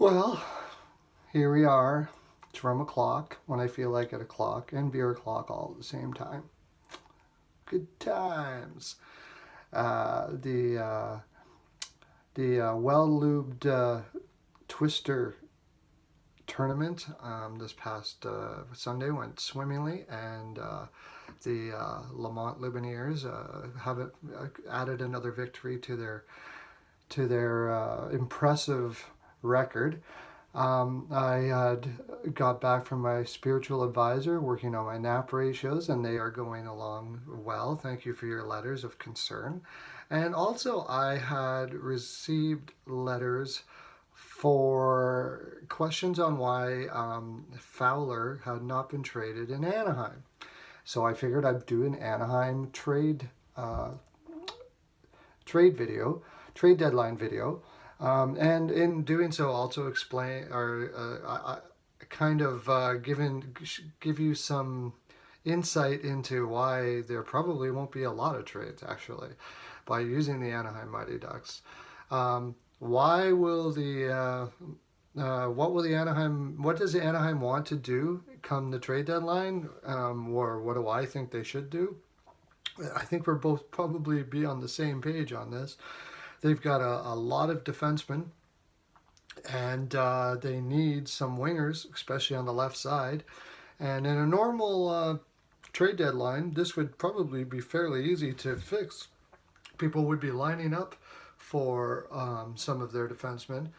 Well, here we are. It's from o'clock when I feel like at o'clock, and beer o'clock all at the same time. Good times. The well-lubed Twister tournament this past Sunday went swimmingly, and the Lamont Lumineers have added another victory to their impressive record. I had got back from my spiritual advisor working on my nap ratios, and they are going along well. Thank you for your letters of concern. And also, I had received letters for questions on why Fowler had not been traded in Anaheim. So I figured I'd do an Anaheim trade deadline video. And in doing so, also explain or kind of give you some insight into why there probably won't be a lot of trades actually by using the Anaheim Mighty Ducks. Why will what does the Anaheim want to do come the trade deadline, or what do I think they should do? I think we're both probably be on the same page on this. They've got a lot of defensemen, and they need some wingers, especially on the left side. And in a normal trade deadline, this would probably be fairly easy to fix. People would be lining up for some of their defensemen.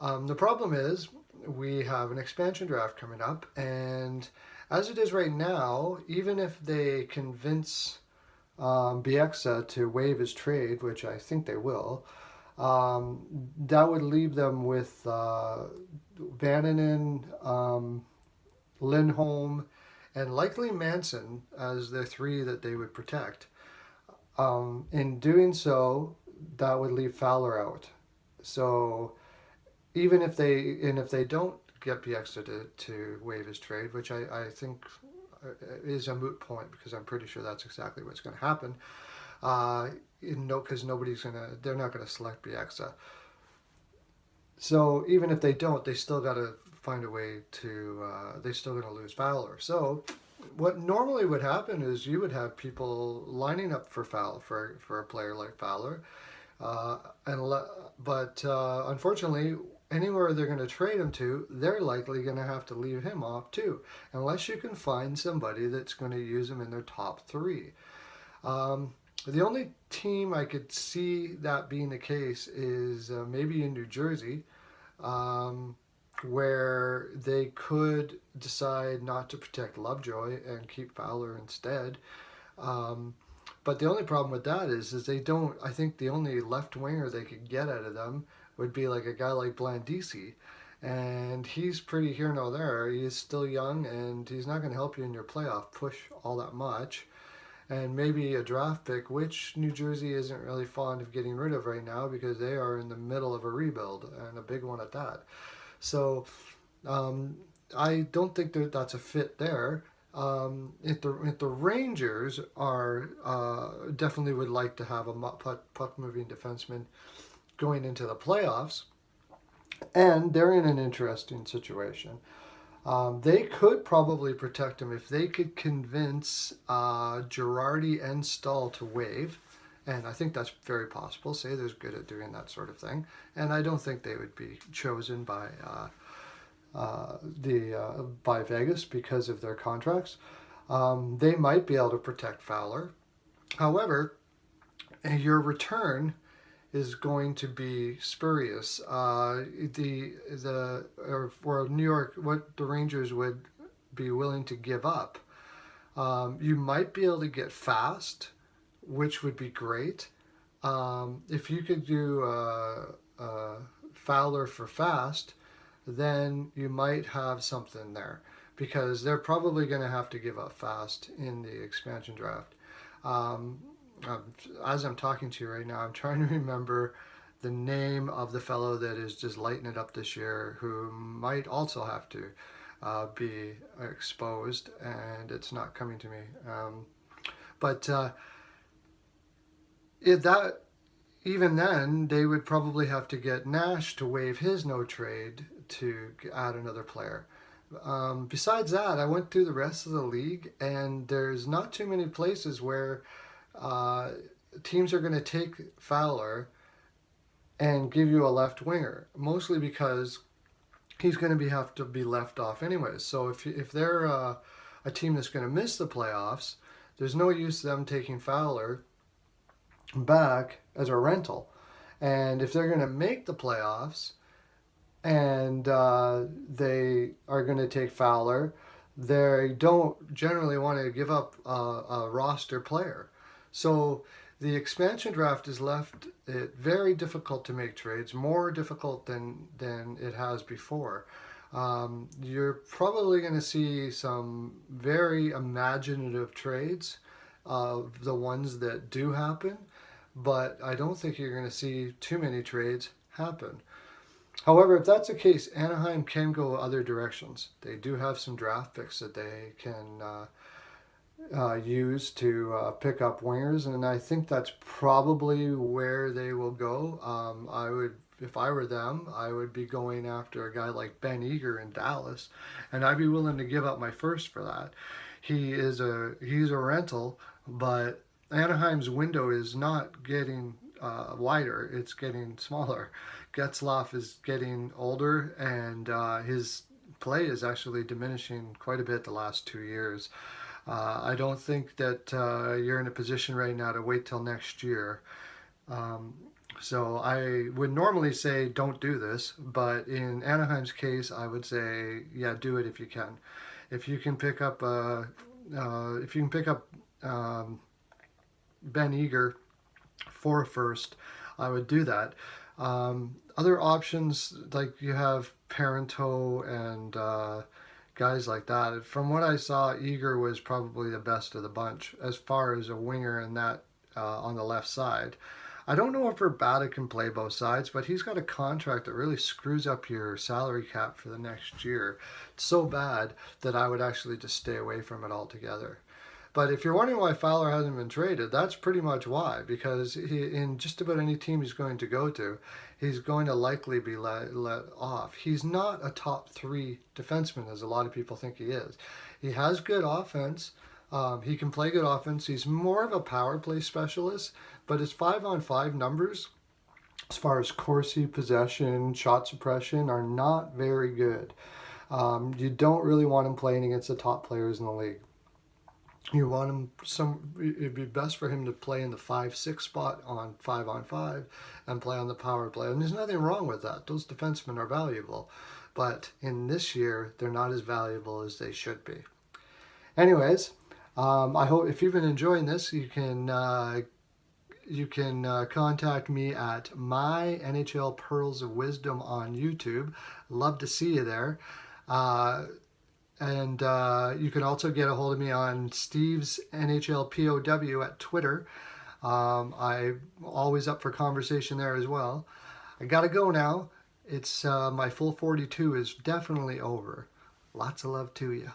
The problem is we have an expansion draft coming up, and as it is right now, even if they convince Bieksa to waive his trade, which I think they will, that would leave them with Vananen, Lindholm, and likely Manson as the three that they would protect. In doing so, that would leave Fowler out. So even if they don't get Bieksa to waive his trade, which I think is a moot point because I'm pretty sure that's exactly what's going to happen. Because they're not going to select Bieksa. So even if they don't, they still got to find a way to. They're still going to lose Fowler. So what normally would happen is you would have people lining up for a player like Fowler, but unfortunately, anywhere they're going to trade him to, they're likely going to have to leave him off too, unless you can find somebody that's going to use him in their top three. The only team I could see that being the case is maybe in New Jersey, where they could decide not to protect Lovejoy and keep Fowler instead. But the only problem with that is they don't. I think the only left winger they could get out of them would be like a guy like Blandisi, and he's pretty here nor there. He's still young, and he's not going to help you in your playoff push all that much. And maybe a draft pick, which New Jersey isn't really fond of getting rid of right now because they are in the middle of a rebuild, and a big one at that. So I don't think that's a fit there. If the Rangers are definitely would like to have a puck moving defenseman going into the playoffs, and they're in an interesting situation. They could probably protect him if they could convince Girardi and Stahl to waive, and I think that's very possible. Sather's good at doing that sort of thing, and I don't think they would be chosen by by Vegas because of their contracts. They might be able to protect Fowler. However, your return is going to be spurious. Or New York, what the Rangers would be willing to give up. You might be able to get Fast, which would be great. If you could do Fowler for Fast, then you might have something there, because they're probably going to have to give up Fast in the expansion draft. As I'm talking to you right now, I'm trying to remember the name of the fellow that is just lighting it up this year, who might also have to be exposed, and it's not coming to me. But even then, they would probably have to get Nash to waive his no trade to add another player. Besides that, I went through the rest of the league, and there's not too many places where uh, teams are going to take Fowler and give you a left winger, mostly because he's going to have to be left off anyways. So if they're a team that's going to miss the playoffs, there's no use them taking Fowler back as a rental. And if they're going to make the playoffs and they are going to take Fowler, they don't generally want to give up a roster player. So the expansion draft has left it very difficult to make trades, more difficult than it has before. You're probably going to see some very imaginative trades of the ones that do happen, but I don't think you're going to see too many trades happen. However, if that's the case, Anaheim can go other directions. They do have some draft picks that they can use to pick up wingers, and I think that's probably where they will go. I would, if I were them, I would be going after a guy like Ben Eager in Dallas, and I'd be willing to give up my first for that. He's a rental, but Anaheim's window is not getting wider; it's getting smaller. Getzlaf is getting older, and his play is actually diminishing quite a bit the last 2 years. I don't think that you're in a position right now to wait till next year. So I would normally say don't do this, but in Anaheim's case, I would say yeah, do it if you can. If you can pick up Ben Eager for a first, I would do that. Other options, like you have Parento and guys like that. From what I saw, Eager was probably the best of the bunch as far as a winger in that on the left side. I don't know if Urbata can play both sides, but he's got a contract that really screws up your salary cap for the next year. It's so bad that I would actually just stay away from it altogether. But if you're wondering why Fowler hasn't been traded, that's pretty much why. Because in just about any team he's going to go to, he's going to likely be let off. He's not a top three defenseman, as a lot of people think he is. He has good offense. He can play good offense. He's more of a power play specialist, but his 5-on-5 numbers, as far as Corsi, possession, shot suppression, are not very good. You don't really want him playing against the top players in the league. You want him it'd be best for him to play in the 5-6 spot on 5-on-5 and play on the power play. And there's nothing wrong with that. Those defensemen are valuable. But in this year, they're not as valuable as they should be. Anyways, I hope if you've been enjoying this, you can contact me at my NHL Pearls of Wisdom on YouTube. Love to see you there. And you can also get a hold of me on Steve's NHL POW at Twitter. I'm always up for conversation there as well. I gotta go now. It's my full 42 is definitely over. Lots of love to you.